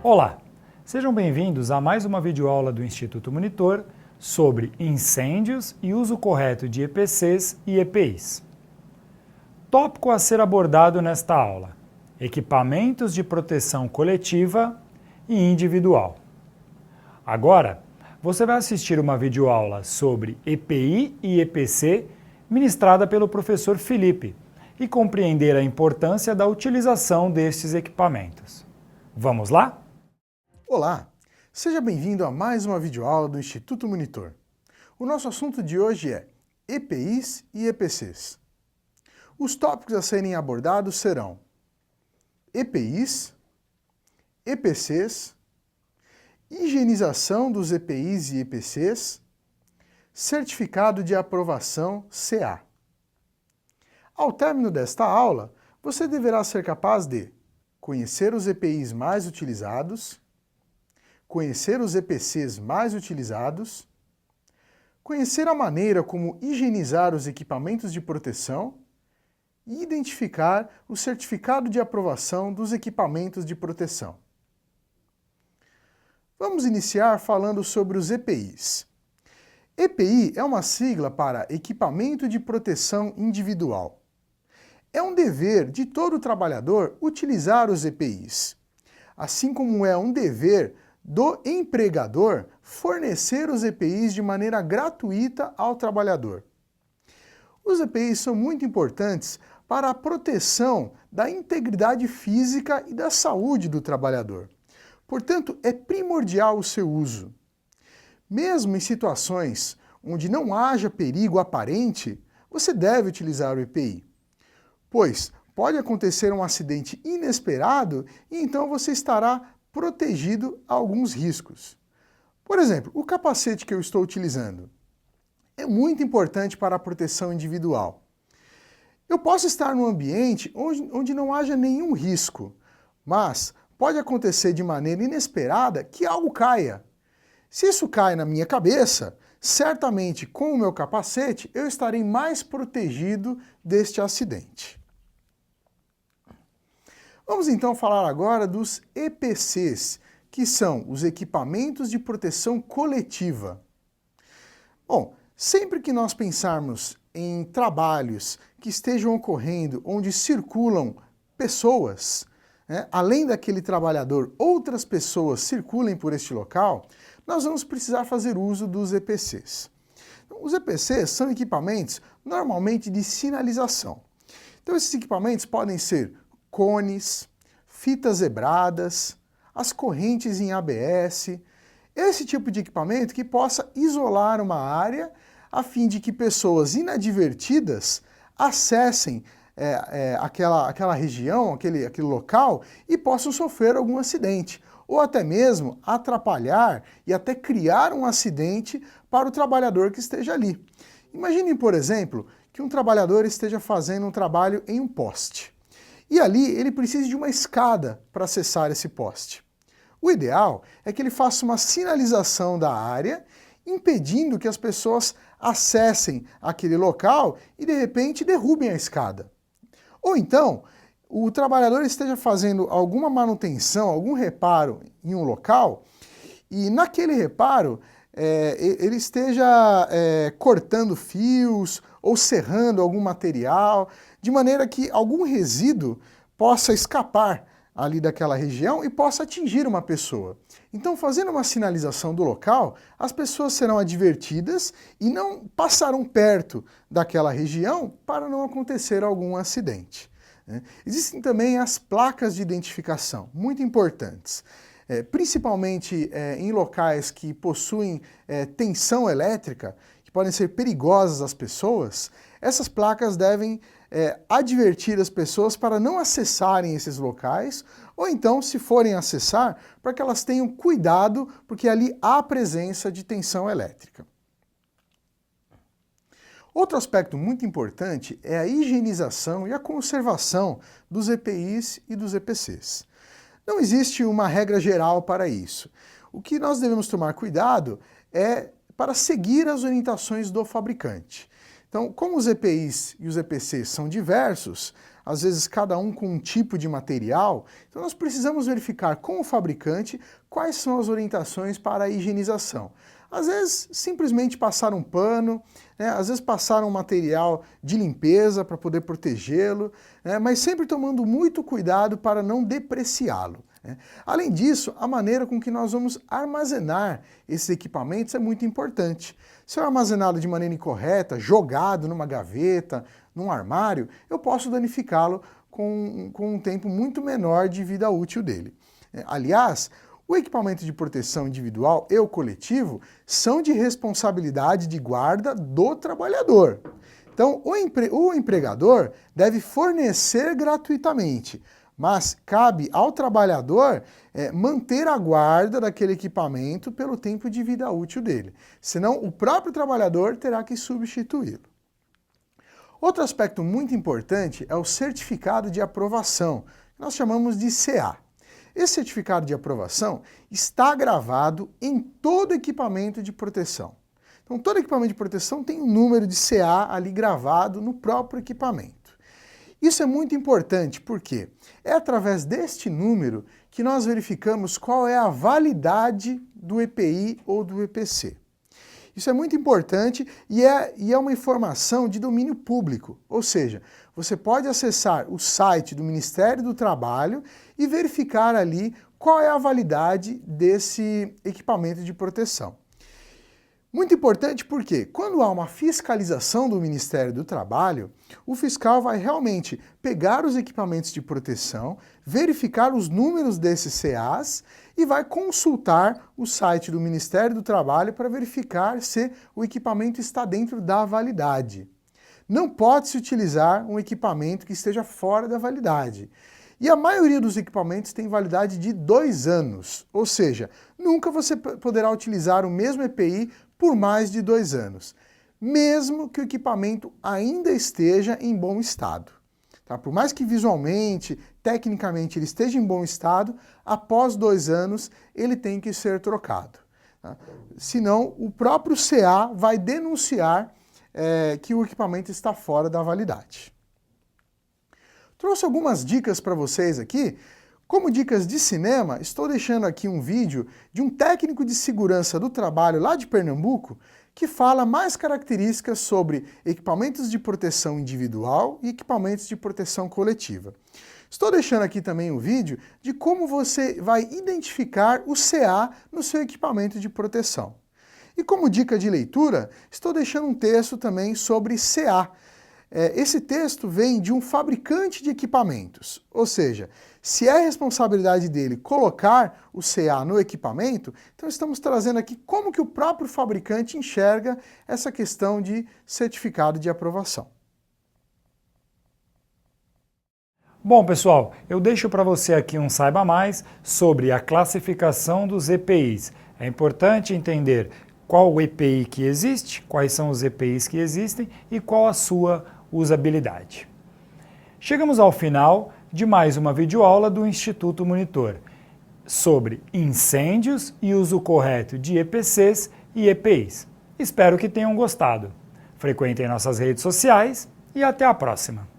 Olá, sejam bem-vindos a mais uma videoaula do Instituto Monitor sobre incêndios e uso correto de EPCs e EPIs. Tópico a ser abordado nesta aula: equipamentos de proteção coletiva e individual. Agora, você vai assistir uma videoaula sobre EPI e EPC ministrada pelo professor Felipe e compreender a importância da utilização destes equipamentos. Vamos lá? Olá, seja bem-vindo a mais uma videoaula do Instituto Monitor. O nosso assunto de hoje é EPIs e EPCs. Os tópicos a serem abordados serão EPIs, EPCs, higienização dos EPIs e EPCs, certificado de aprovação CA. Ao término desta aula, você deverá ser capaz de conhecer os EPIs mais utilizados, conhecer os EPCs mais utilizados, conhecer a maneira como higienizar os equipamentos de proteção e identificar o certificado de aprovação dos equipamentos de proteção. Vamos iniciar falando sobre os EPIs. EPI é uma sigla para Equipamento de Proteção Individual. É um dever de todo trabalhador utilizar os EPIs, assim como é um dever do empregador fornecer os EPIs de maneira gratuita ao trabalhador. Os EPIs são muito importantes para a proteção da integridade física e da saúde do trabalhador. Portanto, é primordial o seu uso. Mesmo em situações onde não haja perigo aparente, você deve utilizar o EPI, pois pode acontecer um acidente inesperado e então você estará protegido a alguns riscos. Por exemplo, o capacete que eu estou utilizando é muito importante para a proteção individual. Eu posso estar num ambiente onde não haja nenhum risco, mas pode acontecer de maneira inesperada que algo caia. Se isso cai na minha cabeça, certamente com o meu capacete eu estarei mais protegido deste acidente. Vamos então falar agora dos EPCs, que são os equipamentos de proteção coletiva. Bom, sempre que nós pensarmos em trabalhos que estejam ocorrendo onde circulam pessoas, além daquele trabalhador, outras pessoas circulem por este local, nós vamos precisar fazer uso dos EPCs. Os EPCs são equipamentos normalmente de sinalização. Então esses equipamentos podem ser cones, fitas zebradas, as correntes em ABS, esse tipo de equipamento que possa isolar uma área a fim de que pessoas inadvertidas acessem aquela região, aquele local e possam sofrer algum acidente, ou até mesmo atrapalhar e até criar um acidente para o trabalhador que esteja ali. Imaginem, por exemplo, que um trabalhador esteja fazendo um trabalho em um poste. E ali ele precisa de uma escada para acessar esse poste. O ideal é que ele faça uma sinalização da área, impedindo que as pessoas acessem aquele local e de repente derrubem a escada. Ou então, o trabalhador esteja fazendo alguma manutenção, algum reparo em um local, e naquele reparo ele esteja cortando fios ou serrando algum material, de maneira que algum resíduo possa escapar ali daquela região e possa atingir uma pessoa. Então, fazendo uma sinalização do local, as pessoas serão advertidas e não passarão perto daquela região para não acontecer algum acidente. Existem também as placas de identificação, muito importantes. Principalmente em locais que possuem tensão elétrica, que podem ser perigosas às pessoas, essas placas devem advertir as pessoas para não acessarem esses locais, ou então, se forem acessar, para que elas tenham cuidado, porque ali há presença de tensão elétrica. Outro aspecto muito importante é a higienização e a conservação dos EPIs e dos EPCs. Não existe uma regra geral para isso. O que nós devemos tomar cuidado é para seguir as orientações do fabricante. Então, como os EPIs e os EPCs são diversos, às vezes cada um com um tipo de material, então nós precisamos verificar com o fabricante quais são as orientações para a higienização. Às vezes, simplesmente passar um pano, né? Às vezes passar um material de limpeza para poder protegê-lo, né? Mas sempre tomando muito cuidado para não depreciá-lo. Além disso, a maneira com que nós vamos armazenar esses equipamentos é muito importante. Se eu armazená-lo de maneira incorreta, jogado numa gaveta, num armário, eu posso danificá-lo com um tempo muito menor de vida útil dele. Aliás, o equipamento de proteção individual e o coletivo são de responsabilidade de guarda do trabalhador. Então, o empregador deve fornecer gratuitamente, mas cabe ao trabalhador manter a guarda daquele equipamento pelo tempo de vida útil dele. Senão, o próprio trabalhador terá que substituí-lo. Outro aspecto muito importante é o certificado de aprovação, que nós chamamos de CA. Esse certificado de aprovação está gravado em todo equipamento de proteção. Então, todo equipamento de proteção tem um número de CA ali gravado no próprio equipamento. Isso é muito importante porque é através deste número que nós verificamos qual é a validade do EPI ou do EPC. Isso é muito importante e é uma informação de domínio público, ou seja, você pode acessar o site do Ministério do Trabalho e verificar ali qual é a validade desse equipamento de proteção. Muito importante porque, quando há uma fiscalização do Ministério do Trabalho, o fiscal vai realmente pegar os equipamentos de proteção, verificar os números desses CAs e vai consultar o site do Ministério do Trabalho para verificar se o equipamento está dentro da validade. Não pode-se utilizar um equipamento que esteja fora da validade. E a maioria dos equipamentos tem validade de 2 anos, ou seja, nunca você poderá utilizar o mesmo EPI por mais de 2 anos, mesmo que o equipamento ainda esteja em bom estado. Tá? Por mais que visualmente, tecnicamente ele esteja em bom estado, após 2 anos ele tem que ser trocado. Tá? Senão o próprio CA vai denunciar que o equipamento está fora da validade. Trouxe algumas dicas para vocês aqui. Como dicas de cinema, estou deixando aqui um vídeo de um técnico de segurança do trabalho lá de Pernambuco que fala mais características sobre equipamentos de proteção individual e equipamentos de proteção coletiva. Estou deixando aqui também um vídeo de como você vai identificar o CA no seu equipamento de proteção. E como dica de leitura, estou deixando um texto também sobre CA. Esse texto vem de um fabricante de equipamentos, ou seja, se é responsabilidade dele colocar o CA no equipamento, então estamos trazendo aqui como que o próprio fabricante enxerga essa questão de certificado de aprovação. Bom, pessoal, eu deixo para você aqui um saiba mais sobre a classificação dos EPIs. É importante entender qual o EPI que existe, quais são os EPIs que existem e qual a sua usabilidade. Chegamos ao final de mais uma videoaula do Instituto Monitor sobre incêndios e uso correto de EPCs e EPIs. Espero que tenham gostado. Frequentem nossas redes sociais e até a próxima!